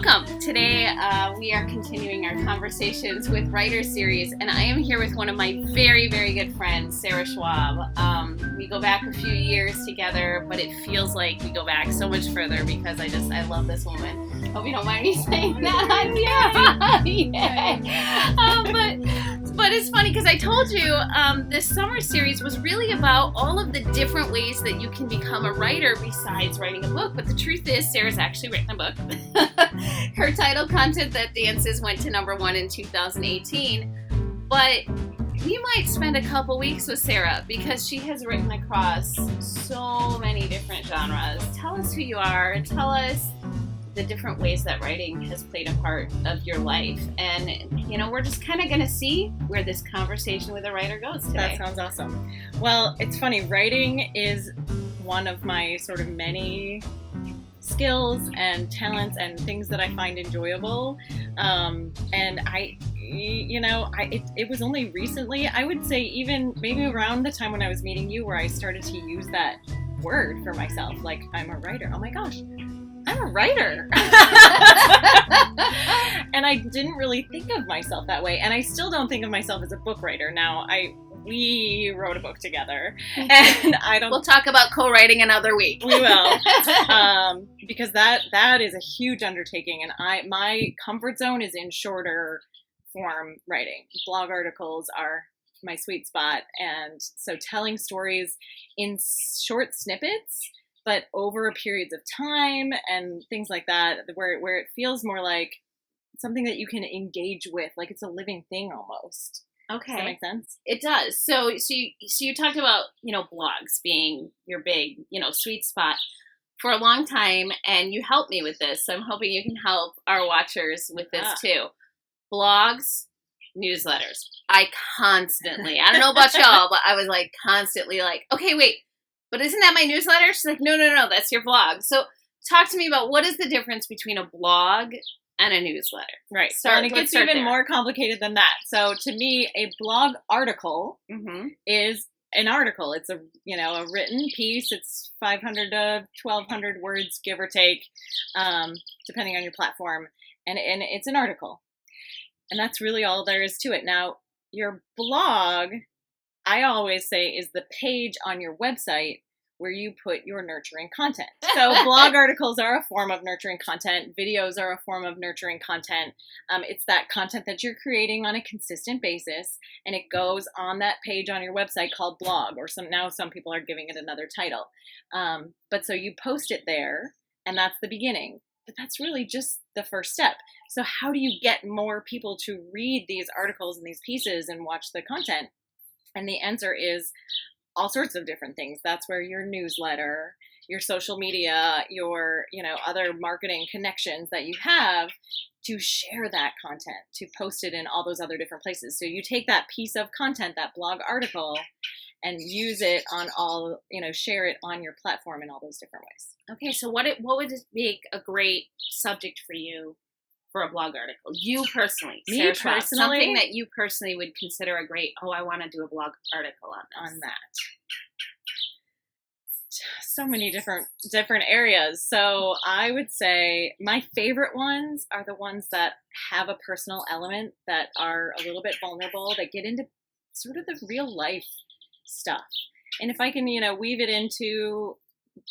Welcome. Today we are continuing our conversations with Writer Series, and I am here with one of my very, very good friends, Sarah Schwab. We go back a few years together, but it feels like we go back so much further because I love this woman. Hope you don't mind me saying that. Yeah. But it's funny because I told you this summer series was really about all of the different ways that you can become a writer besides writing a book. But the truth is, Sarah's actually written a book. Her title, Content That Dances, went to #1 in 2018. But you might spend a couple weeks with Sarah because she has written across so many different genres. Tell us who you are and tell us the different ways that writing has played a part of your life. And, we're just kind of going to see where this conversation with a writer goes today. That sounds awesome. Well, it's funny. Writing is one of my sort of many skills and talents and things that I find enjoyable. And it was only recently, I would say even maybe around the time when I was meeting you, where I started to use that word for myself. Like, I'm a writer. Oh my gosh. I'm a writer. And I didn't really think of myself that way. And I still don't think of myself as a book writer. Now, we wrote a book together, and We'll talk about co-writing another week. We will, because that is a huge undertaking, and my comfort zone is in shorter form writing. Blog articles are my sweet spot, and so telling stories in short snippets, but over periods of time and things like that, where it feels more like something that you can engage with, like it's a living thing almost. Okay. Does that make sense? It does. So you talked about, blogs being your big, sweet spot for a long time, and you helped me with this. So I'm hoping you can help our watchers with this too. Blogs, newsletters. I don't know about y'all, but I was constantly okay, wait, but isn't that my newsletter? She's like, no, that's your blog. So talk to me about what is the difference between a blog and a newsletter. Right. And it gets even more complicated than that. So to me, a blog article is an article. It's a written piece. It's 500 to 1,200 words, give or take, depending on your platform. And it's an article. And that's really all there is to it. Now, your blog, I always say, is the page on your website where you put your nurturing content. So blog articles are a form of nurturing content. Videos are a form of nurturing content. It's that content that you're creating on a consistent basis, and it goes on that page on your website called blog, or some people are giving it another title. But so you post it there, and that's the beginning. But that's really just the first step. So how do you get more people to read these articles and these pieces and watch the content? And the answer is all sorts of different things. That's where your newsletter, your social media, your, other marketing connections that you have to share that content, to post it in all those other different places. So you take that piece of content, that blog article, and use it on all, share it on your platform in all those different ways. Okay, so what would make a great subject for you for a blog article? You personally, Me Sarah Schwab, personally? something that you personally would consider a great, I want to do a blog article on that. So many different areas. So I would say my favorite ones are the ones that have a personal element, that are a little bit vulnerable, that get into sort of the real life stuff. And if I can, weave it into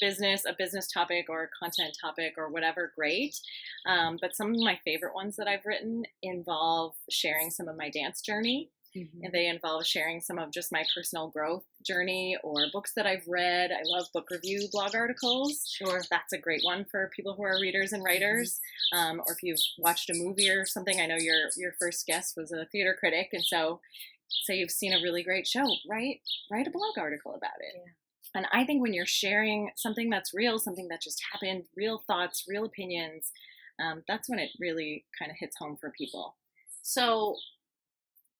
a business topic or a content topic or whatever, great. But some of my favorite ones that I've written involve sharing some of my dance journey. And they involve sharing some of just my personal growth journey or books that I've read. I love book review blog articles. Sure. That's a great one for people who are readers and writers. Or if you've watched a movie or something, I know your first guest was a theater critic. And so say you've seen a really great show, write a blog article about it. Yeah. And I think when you're sharing something that's real, something that just happened, real thoughts, real opinions, that's when it really kind of hits home for people. So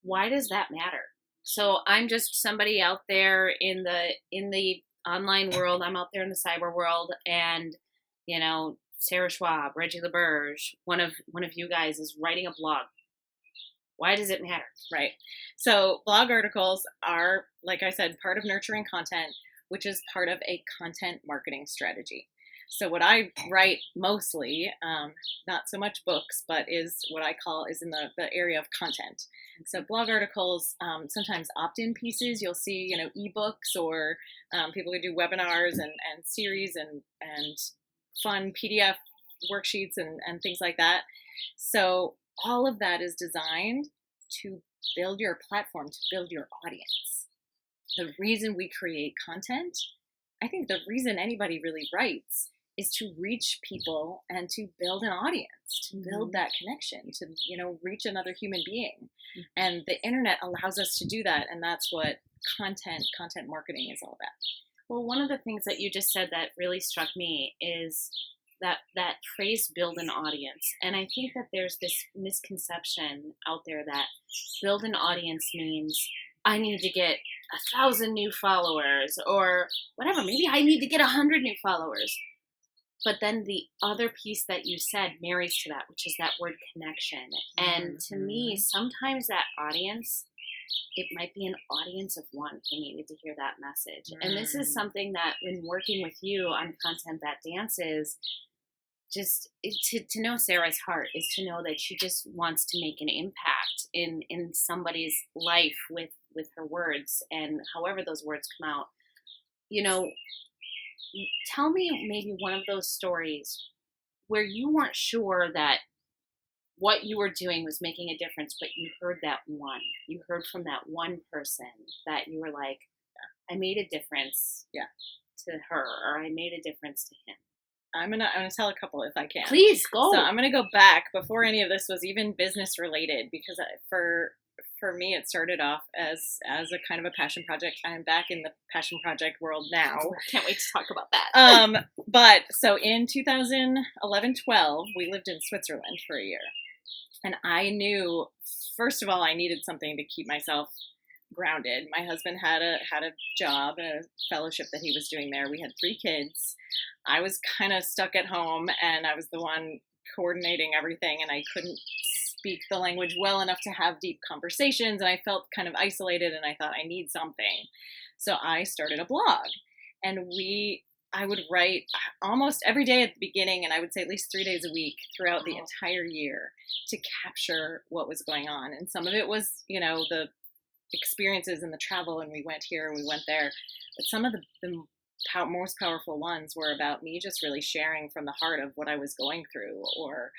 why does that matter? So I'm just somebody out there in the online world. I'm out there in the cyber world, and Sarah Schwab, Reggie LaBerge, one of you guys is writing a blog. Why does it matter? Right. So blog articles are, like I said, part of nurturing content, which is part of a content marketing strategy. So what I write mostly, not so much books, but is what I call is in the area of content. So blog articles, sometimes opt-in pieces. You'll see, ebooks or people who do webinars and series and fun PDF worksheets and things like that. So all of that is designed to build your platform, to build your audience. The reason we create content, I think the reason anybody really writes is to reach people and to build an audience, to build that connection, to, reach another human being. And the internet allows us to do that. And that's what content marketing is all about. Well, one of the things that you just said that really struck me is that phrase, build an audience. And I think that there's this misconception out there that build an audience means I need to get 1,000 new followers or whatever. Maybe I need to get 100 new followers. But then the other piece that you said marries to that, which is that word connection. And to me, sometimes that audience, it might be an audience of one who needed to hear that message. And this is something that when working with you on Content That Dances, just to know Sarah's heart is to know that she just wants to make an impact in somebody's life with her words, and however those words come out. Tell me maybe one of those stories where you weren't sure that what you were doing was making a difference, but you heard you heard from that one person that you were like, I made a difference to her, or I made a difference to him. I'm gonna tell a couple if I can. Please go. So I'm gonna go back before any of this was even business related, because for me it started off as a kind of a passion project. I'm back in the passion project world now. Can't wait to talk about that. But so in 2011-12, we lived in Switzerland for a year, and I knew, first of all, I needed something to keep myself grounded. My husband had a job, a fellowship that he was doing there. We had 3 kids. I was kind of stuck at home, and I was the one coordinating everything, and I couldn't speak the language well enough to have deep conversations, and I felt kind of isolated, and I thought I need something. So I started a blog, and I would write almost every day at the beginning, and I would say at least 3 days a week throughout the entire year to capture what was going on. And some of it was, the experiences and the travel, and we went here and we went there, but some of the most powerful ones were about me just really sharing from the heart of what I was going through, or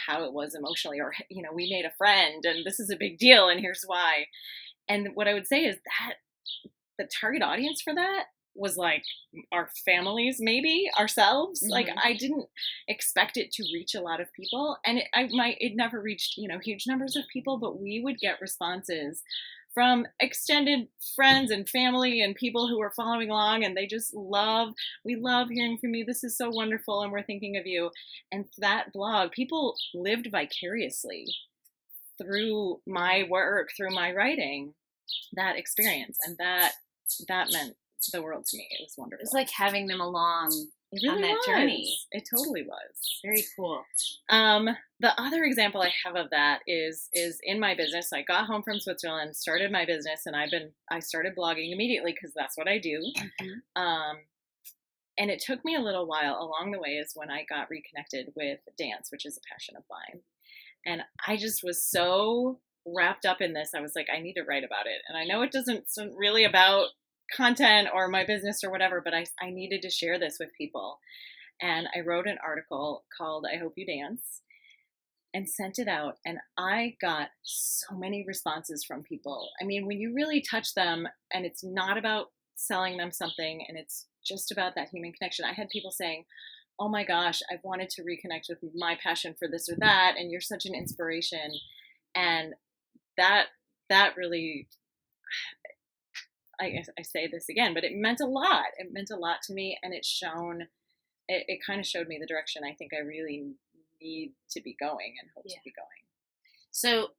how it was emotionally, or we made a friend and this is a big deal and here's why. And what I would say is that the target audience for that was like our families, maybe ourselves. Like I didn't expect it to reach a lot of people, and it never reached huge numbers of people, but we would get responses from extended friends and family and people who were following along, and they just we love hearing from you. This is so wonderful, and we're thinking of you. And that blog, people lived vicariously through my work, through my writing, that experience, and that meant the world to me. It was wonderful. It's like having them along on that journey. It totally was. Very cool. The other example I have of that is in my business. I got home from Switzerland, started my business, and I started blogging immediately because that's what I do. And it took me a little while. Along the way is when I got reconnected with dance, which is a passion of mine. And I just was so wrapped up in this. I was like, I need to write about it. And I know it isn't really about content or my business or whatever, but I needed to share this with people. And I wrote an article called I Hope You Dance and sent it out. And I got so many responses from people. I mean, when you really touch them and it's not about selling them something and it's just about that human connection. I had people saying, oh my gosh, I've wanted to reconnect with my passion for this or that, and you're such an inspiration. And that really, I say this again, but it meant a lot. It meant a lot to me, and it kind of showed me the direction I think I really need to be going and hope to be going. So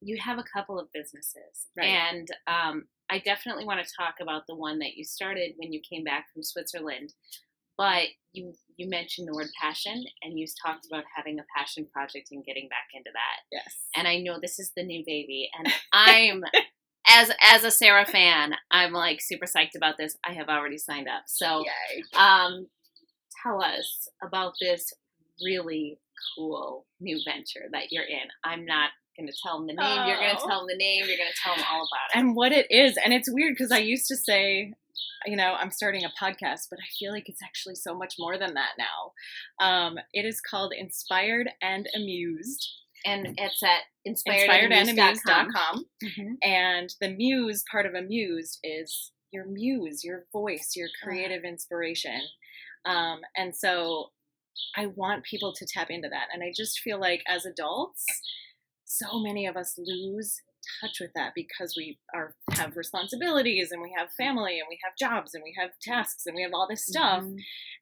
you have a couple of businesses, right? And I definitely want to talk about the one that you started when you came back from Switzerland. But you mentioned the word passion, and you talked about having a passion project and getting back into that. Yes. And I know this is the new baby, and I'm as a Sarah fan, I'm like super psyched about this. I have already signed up. So, yay. tell us about this really cool new venture that you're in. I'm not going to tell them the name. You're going to tell them the name. You're going to tell them all about it. And what it is. And it's weird because I used to say, I'm starting a podcast, but I feel like it's actually so much more than that now. It is called Inspired and Amused. And it's at inspiredandamused.com. Mm-hmm. And the muse, part of Amused, is your muse, your voice, your creative inspiration. And so I want people to tap into that. And I just feel like as adults, so many of us lose touch with that because we have responsibilities and we have family and we have jobs and we have tasks and we have all this stuff. Mm-hmm.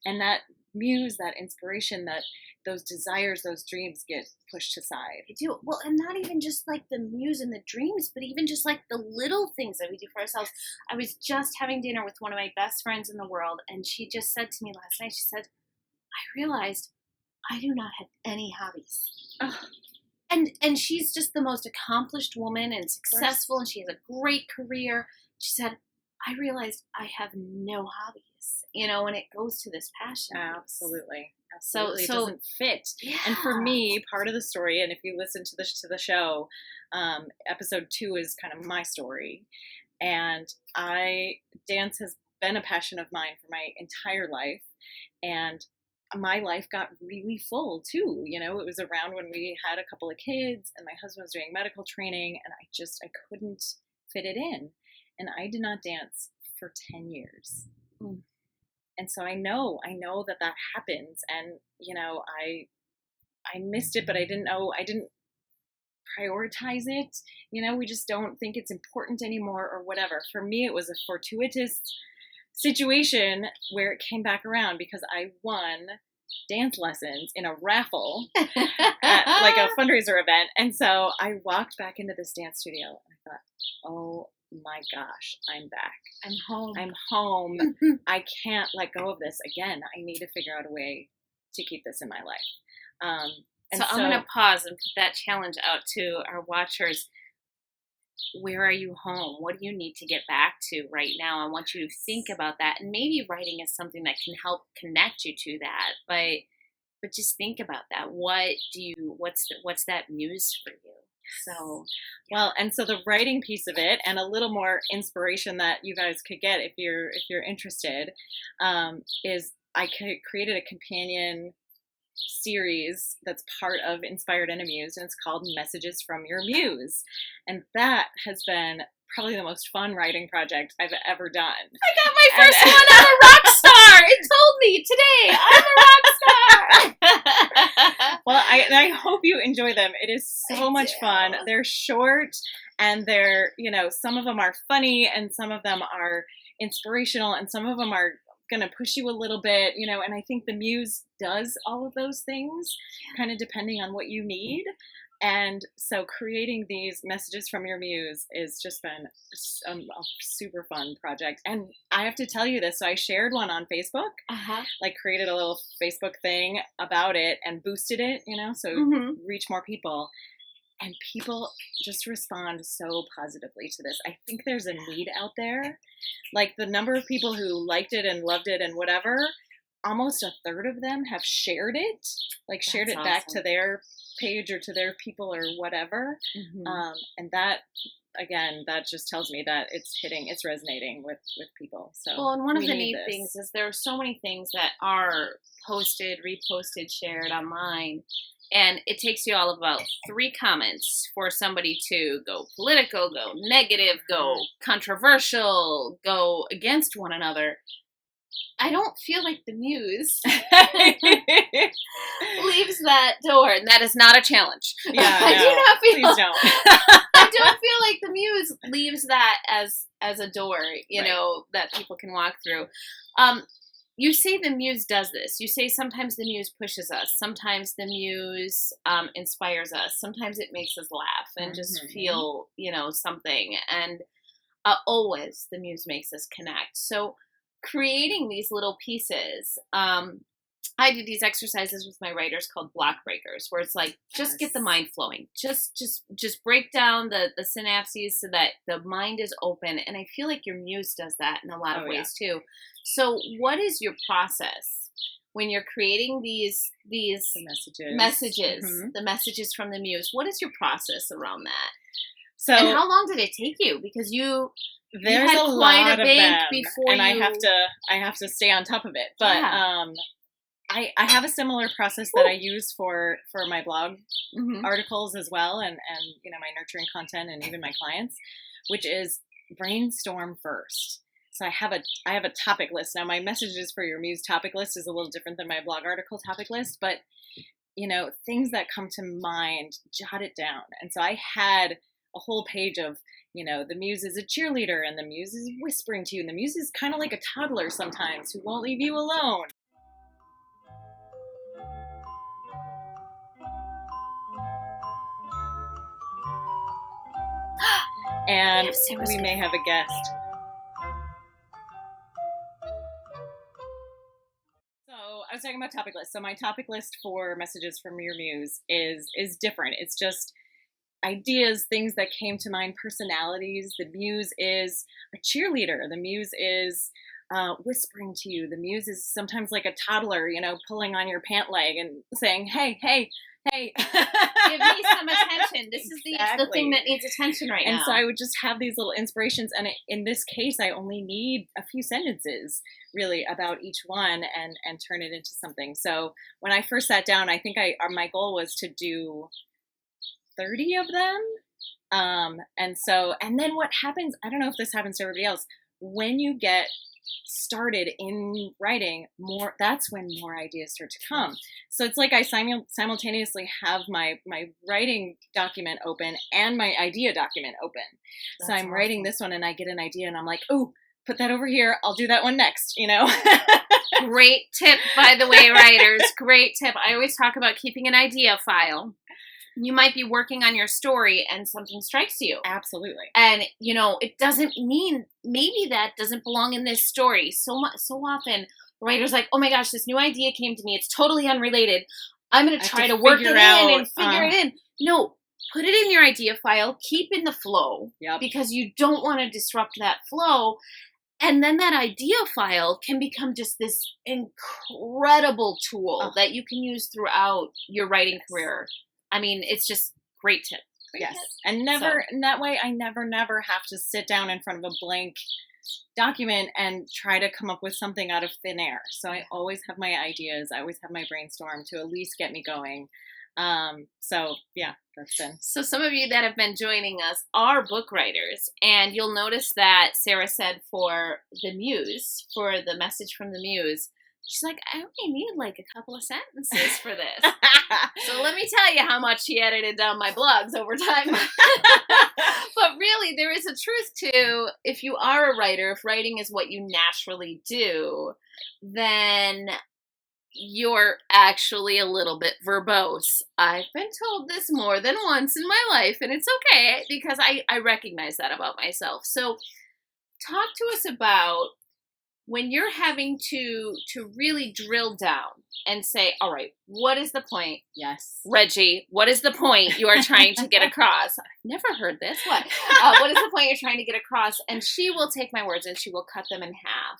And that muse, that inspiration, that those desires, those dreams get pushed aside. They do. Well, and not even just like the muse and the dreams, but even just like the little things that we do for ourselves. I was just having dinner with one of my best friends in the world, and she just said to me last night, she said, I realized I do not have any hobbies. Ugh. And she's just the most accomplished woman and successful, and she has a great career. She said, I realized I have no hobbies, and it goes to this passion. Absolutely. Absolutely. So it doesn't fit. Yeah. And for me, part of the story, and if you listen to the show, episode 2 is kind of my story. And dance has been a passion of mine for my entire life. And my life got really full too. It was around when we had a couple of kids and my husband was doing medical training, and I couldn't fit it in. And I did not dance for 10 years. Mm. And so I know that happens. And, I missed it, but I didn't prioritize it. We just don't think it's important anymore or whatever. For me, it was a fortuitous situation where it came back around because I won dance lessons in a raffle at like a fundraiser event. And so I walked back into this dance studio and I thought, oh my gosh, I'm back. I'm home. I can't let go of this again. I need to figure out a way to keep this in my life. So I'm going to pause and put that challenge out to our watchers. Where are you home? What do you need to get back to right now? I want you to think about that. And maybe writing is something that can help connect you to that. But just think about that. What's that muse for you? So, well, and so the writing piece of it, and a little more inspiration that you guys could get if you're interested, is I created a companion series that's part of Inspired and Amused, and it's called Messages from Your Muse. And that has been probably the most fun writing project I've ever done. I got my first one. I'm a rock star. It told me today I'm a rock star. Well, I hope you enjoy them. It is so much fun. They're short, and they're, some of them are funny, and some of them are inspirational, and some of them are going to push you a little bit, and I think the muse does all of those things kind of depending on what you need. And so creating these messages from your muse is just been a super fun project. And I have to tell you this. So I shared one on Facebook, created a little Facebook thing about it and boosted it, so reach more people. And people just respond so positively to this. I think there's a need out there. Like the number of people who liked it and loved it and whatever, almost a third of them have shared it, shared it back to their page or to their people or whatever. Mm-hmm. And that, again, that just tells me that it's resonating with people. So, well, and one of the neat things is there are so many things that are posted, reposted, shared online. And it takes you all about 3 comments for somebody to go political, go negative, go controversial, go against one another. I don't feel like the muse leaves that door, and that is not a challenge. Yeah, I do not feel. Please don't. I don't feel like the muse leaves that as a door, that people can walk through. You say the muse does this. You say sometimes the muse pushes us. Sometimes the muse inspires us. Sometimes it makes us laugh and just feel, something. And always the muse makes us connect. So creating these little pieces, I do these exercises with my writers called block breakers, where it's like, just get the mind flowing. Just break down the synapses so that the mind is open. And I feel like your muse does that in a lot of ways too. So what is your process when you're creating these the messages, Mm-hmm. the messages from the Muse, what is your process around that? So, and how long did it take you? Because there's had a quite lot a of bank them, before and you... I have to stay on top of it. But Yeah. I have a similar process that I use for my blog Mm-hmm. articles as well, and you know, my nurturing content, and even my clients, which is brainstorm first. So I have a topic list. Now, my messages for Your Muse topic list is a little different than my blog article topic list, but you know, things that come to mind, jot it down. And so I had a whole page of, you know, the Muse is a cheerleader, and the Muse is whispering to you, and the Muse is kind of like a toddler sometimes who won't leave you alone. And we may have a guest. So I was talking about topic list. So my topic list for messages from Your Muse is different. It's just ideas, things that came to mind, personalities. The Muse is a cheerleader. The Muse is whispering to you. The Muse is sometimes like a toddler, you know, pulling on your pant leg and saying, hey, hey, hey. Give me some attention. This is the thing that needs attention right now. And so I would just have these little inspirations. And in this case, I only need a few sentences really about each one and turn it into something. So when I first sat down, I think my goal was to do 30 of them. And then what happens, I don't know if this happens to everybody else, when you get started in writing that's when more ideas start to come. So it's like I simultaneously have my writing document open and my idea document open. So I'm writing this one and I get an idea and I'm like, oh, put that over here, I'll do that one next, you know. Great tip, by the way, writers. Great tip. I always talk about keeping an idea file. You might be working on your story and something strikes you. Absolutely. And, you know, it doesn't mean, maybe that doesn't belong in this story. So often, writers are like, oh my gosh, this new idea came to me. It's totally unrelated. I'm going to try to work it in and figure it in. No, put it in your idea file. Keep in the flow. Yep. Because you don't want to disrupt that flow. And then that idea file can become just this incredible tool that you can use throughout your writing career. I mean, it's just great tip. Yes. And that way I never have to sit down in front of a blank document and try to come up with something out of thin air. So I always have my ideas. I always have my brainstorm to at least get me going. So yeah, that's been. So some of you that have been joining us are book writers, and you'll notice that Sarah said for the Muse, for the message from the Muse, she's like, I only need like a couple of sentences for this. So let me tell you how much she edited down my blogs over time. But really, there is a truth to, if you are a writer, if writing is what you naturally do, then you're actually a little bit verbose. I've been told this more than once in my life, and it's okay because I recognize that about myself. So talk to us about when you're having to really drill down and say, all right, what is the point? Yes. Reggie, what is the point you are trying to get across? I've never heard this. What is the point you're trying to get across? And she will take my words and she will cut them in half.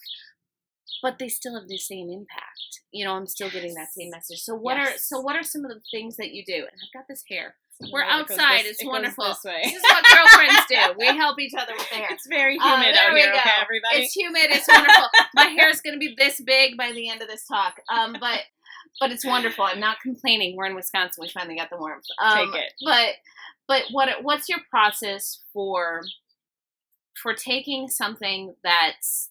But they still have the same impact. You know, I'm still getting that same message. So what are some of the things that you do? And I've got this hair. We're outside. It's wonderful. This is what girlfriends do. We help each other with the hair. It's very humid out here, okay, everybody? It's humid. It's wonderful. My hair is going to be this big by the end of this talk. But it's wonderful. I'm not complaining. We're in Wisconsin. We finally got the warmth. Take it. But what's your process for taking something that's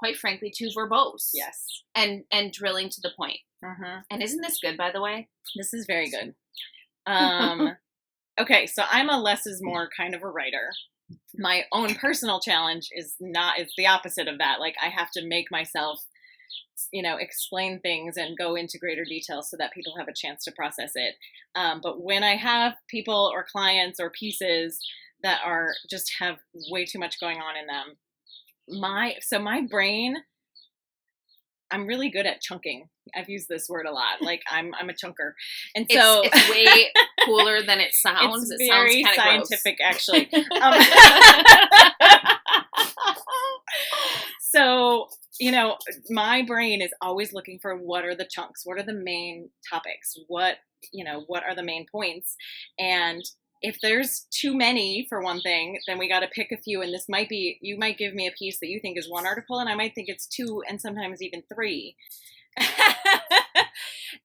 quite frankly too verbose? Yes. And drilling to the point. Mm-hmm. And isn't this good, by the way? This is very good. Okay, so I'm a less is more kind of a writer. My own personal challenge is the opposite of that. Like, I have to make myself, you know, explain things and go into greater detail so that people have a chance to process it. But when I have people or clients or pieces that just have way too much going on in them, my brain, I'm really good at chunking. I've used this word a lot. Like, I'm a chunker. And so it's way cooler than it sounds. It's very scientific, actually. So my brain is always looking for what are the chunks, what are the main topics, what are the main points. And if there's too many, for one thing, then we got to pick a few. And you might give me a piece that you think is one article, and I might think it's two, and sometimes even three.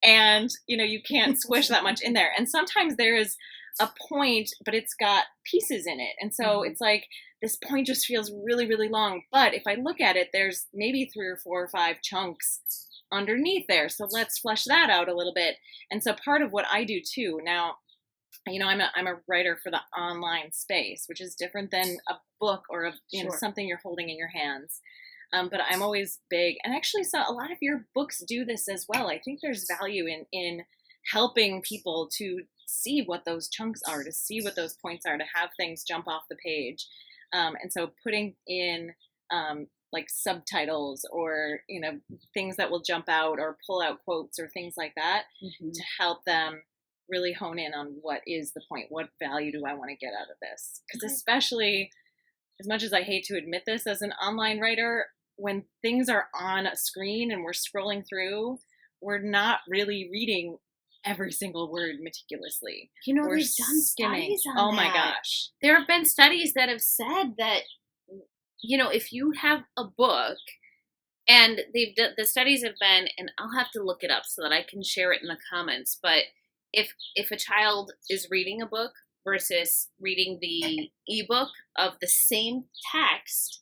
And, you can't squish that much in there. And sometimes there is a point, but it's got pieces in it. And so it's like, this point just feels really, really long. But if I look at it, there's maybe 3 or 4 or 5 chunks underneath there. So let's flesh that out a little bit. And so part of what I do too, now, I'm a writer for the online space, which is different than a book or something you're holding in your hands. But I'm always big, and actually, so a lot of your books do this as well. I think there's value in helping people to see what those chunks are, to see what those points are, to have things jump off the page. And so putting in like subtitles or, things that will jump out or pull out quotes or things like that to help them really hone in on what is the point, what value do I want to get out of this? Because especially, as much as I hate to admit this as an online writer, when things are on a screen and we're scrolling through, we're not really reading every single word meticulously. We're they've done studies on that. My gosh. There have been studies that have said that, if you have a book, and the studies have been, and I'll have to look it up so that I can share it in the comments, but if a child is reading a book versus reading the ebook of the same text,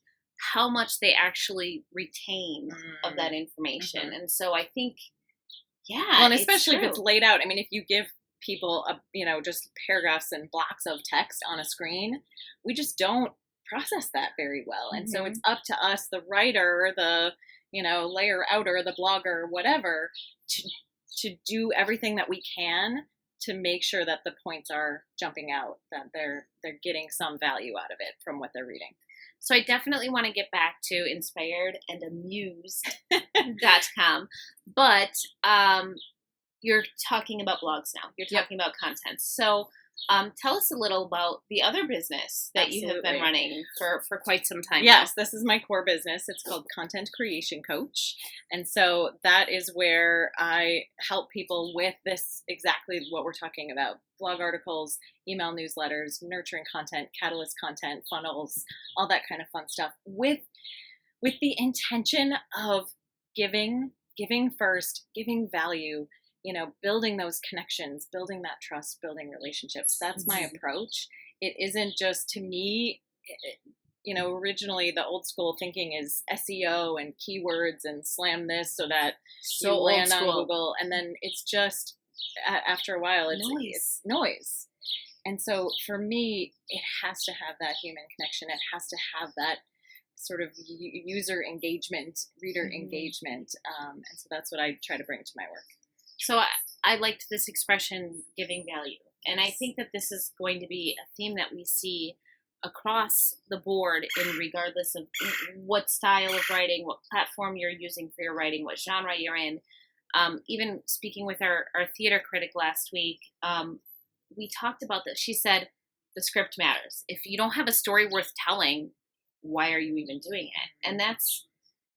how much they actually retain of that information. And so I think, and especially if it's laid out. I mean, if you give people just paragraphs and blocks of text on a screen, we just don't process that very well. And so it's up to us, the writer, the layer outer, the blogger, whatever, to do everything that we can to make sure that the points are jumping out, that they're getting some value out of it from what they're reading. So I definitely want to get back to inspiredandamused.com. But you're talking about blogs now. You're talking about content. So tell us a little about the other business that you have been running for quite some time. Yes, this is my core business. It's called Content Creation Coach. And so that is where I help people with this, exactly what we're talking about. Blog articles, email newsletters, nurturing content, catalyst content, funnels, all that kind of fun stuff with the intention of giving first, giving value, building those connections, building that trust, building relationships. That's my approach. It isn't just, to me, originally the old school thinking is SEO and keywords and slam this so that you land on Google. And then it's just, after a while, it's noise. And so for me, it has to have that human connection. It has to have that sort of user engagement, reader engagement. And so that's what I try to bring to my work. So I liked this expression, giving value. And I think that this is going to be a theme that we see across the board, in regardless of what style of writing, what platform you're using for your writing, what genre you're in. Even speaking with our theater critic last week, we talked about this. She said, the script matters. If you don't have a story worth telling, why are you even doing it? And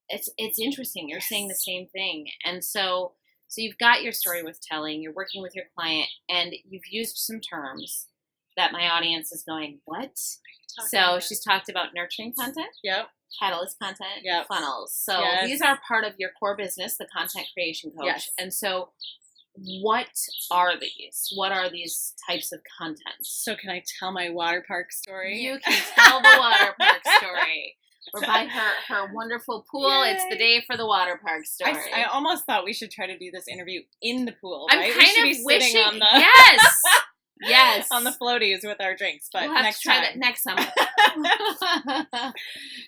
it's interesting. You're saying the same thing. And so you've got your story worth telling, you're working with your client, and you've used some terms that my audience is going, what? So she's talked about nurturing content. Yep. Catalyst content. Yep. Funnels. So these are part of your core business, the content creation coach. Yes. And so what are these? What are these types of contents? So can I tell my water park story? You can tell the water park story. We're by her wonderful pool. Yay. It's the day for the water park story. I almost thought we should try to do this interview in the pool. I'm right? kind we of be wishing. Sitting on the Yes. on the floaties with our drinks, but we'll have next to try time. That next summer.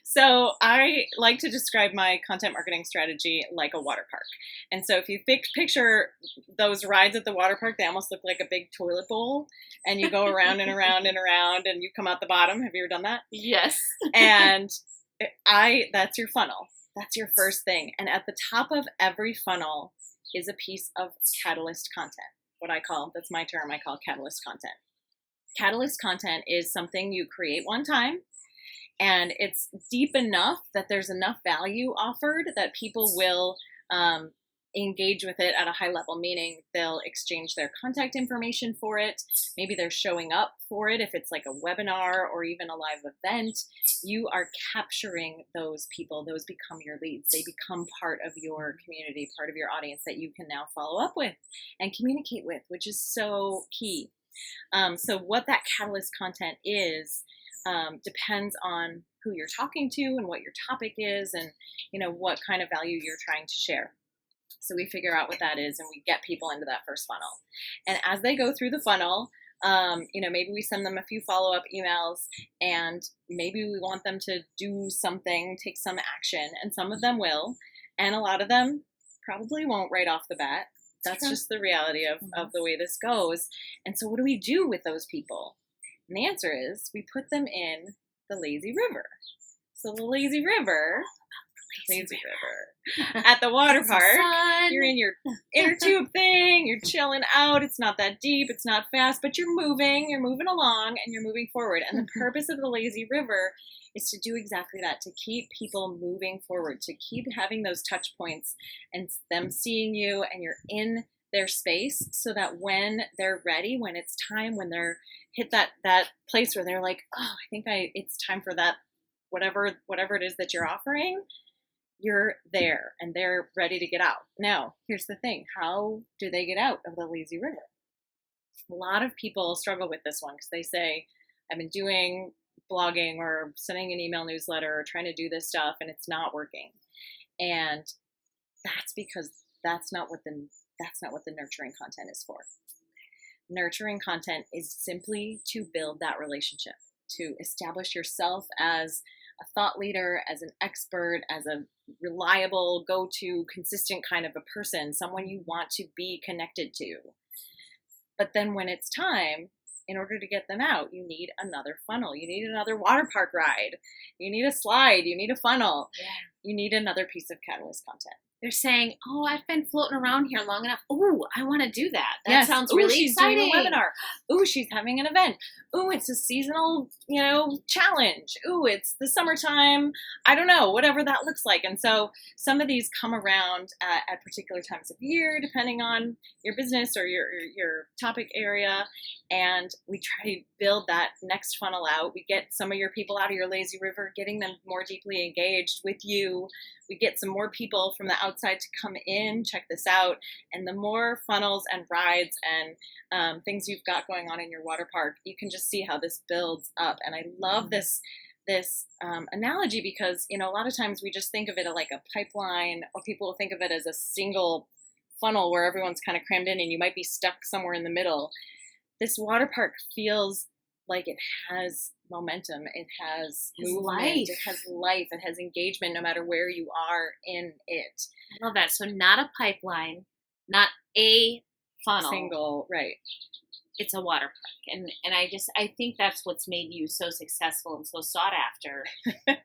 So I like to describe my content marketing strategy like a water park. And so if you picture those rides at the water park, they almost look like a big toilet bowl, and you go around and around and around, and you come out the bottom. Have you ever done that? Yes. And that's your funnel. That's your first thing. And at the top of every funnel is a piece of catalyst content. That's my term, I call catalyst content. Catalyst content is something you create one time. And it's deep enough that there's enough value offered that people will engage with it at a high level, meaning they'll exchange their contact information for it. Maybe they're showing up for it. If it's like a webinar or even a live event, you are capturing those people. Those become your leads. They become part of your community, part of your audience that you can now follow up with and communicate with, which is so key. So what that catalyst content is depends on who you're talking to and what your topic is and, what kind of value you're trying to share. So we figure out what that is and we get people into that first funnel. And as they go through the funnel, maybe we send them a few follow-up emails and maybe we want them to do something, take some action, and some of them will, and a lot of them probably won't right off the bat. That's just the reality of the way this goes. And so what do we do with those people? And the answer is we put them in the lazy river. So the lazy river at the water park, you're in your inner tube thing, you're chilling out, it's not that deep, it's not fast, but you're moving along and you're moving forward. And the purpose of the lazy river is to do exactly that, to keep people moving forward, to keep having those touch points and them seeing you and you're in their space so that when they're ready, when it's time, when they're hit that place where they're like, oh, I think it's time for that, whatever it is that you're offering, you're there and they're ready to get out. Now, here's the thing. How do they get out of the lazy river? A lot of people struggle with this one because they say, I've been doing blogging or sending an email newsletter or trying to do this stuff and it's not working. And that's because that's not what the nurturing content is for. Nurturing content is simply to build that relationship, to establish yourself as a thought leader, as an expert, as a reliable, go-to, consistent kind of a person, someone you want to be connected to. But then when it's time, in order to get them out, you need another funnel. You need another water park ride. You need a slide. You need a funnel. Yeah. You need another piece of catalyst content. They're saying, oh, I've been floating around here long enough. Oh, I want to do that. That sounds really exciting. She's doing a webinar. Oh, she's having an event. Oh, it's a seasonal, challenge. Oh, it's the summertime. I don't know, whatever that looks like. And so some of these come around at particular times of year, depending on your business or your topic area. And we try to build that next funnel out. We get some of your people out of your lazy river, getting them more deeply engaged with you. We get some more people from the outside to come in, check this out. And the more funnels and rides and things you've got going on in your water park, you can just see how this builds up. And I love this analogy because, a lot of times we just think of it like a pipeline, or people will think of it as a single funnel where everyone's kind of crammed in and you might be stuck somewhere in the middle. This water park feels like it has momentum, it has movement, life. It has life, it has engagement no matter where you are in it. I love that. So not a pipeline, not a funnel. Single, right. It's a water park. And I think that's what's made you so successful and so sought after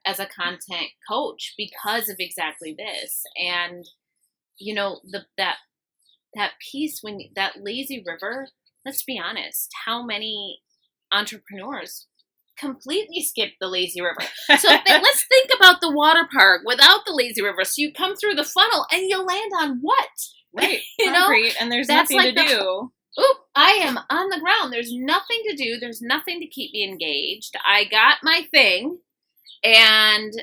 as a content coach, because of exactly this. And, that piece, that lazy river, let's be honest, how many entrepreneurs completely skip the lazy river? So let's think about the water park without the lazy river. So you come through the funnel and you land on what? Right. Concrete, and there's nothing to do. Oop, I am on the ground. There's nothing to do. There's nothing to keep me engaged. I got my thing. And,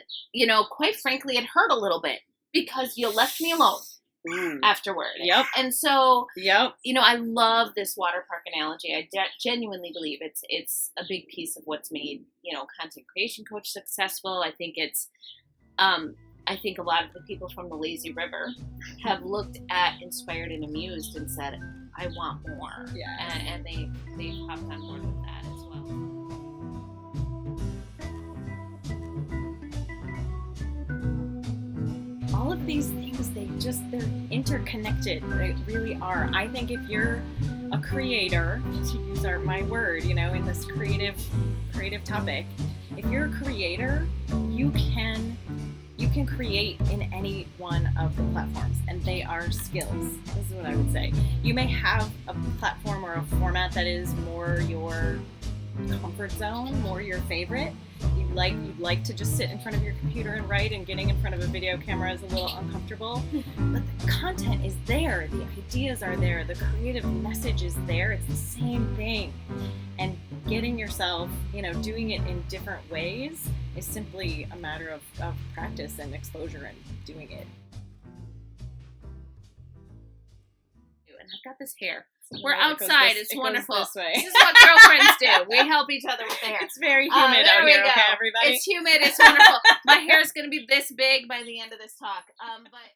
quite frankly, it hurt a little bit because you left me alone. Afterward. Yep. And so, I love this water park analogy. I genuinely believe it's a big piece of what's made, content creation coach successful. I think I think a lot of the people from the lazy river have looked at Inspired and Amused and said, I want more. Yeah. And they've hopped on board with that as well. All of these things, they're interconnected. They really are. I think if you're a creator, to use my word, in this creative topic, if you're a creator, you can create in any one of the platforms, and they are skills. This is what I would say. You may have a platform or a format that is more your comfort zone, more your favorite. You you'd like to just sit in front of your computer and write, and getting in front of a video camera is a little uncomfortable. But the content is there, the ideas are there, the creative message is there. It's the same thing. And getting yourself, doing it in different ways is simply a matter of practice and exposure and doing it. And I've got this hair. We're outside. It's wonderful. This is what girlfriends do. We help each other with the hair. It's very humid out here, okay, everybody? It's humid. It's wonderful. My hair is going to be this big by the end of this talk. But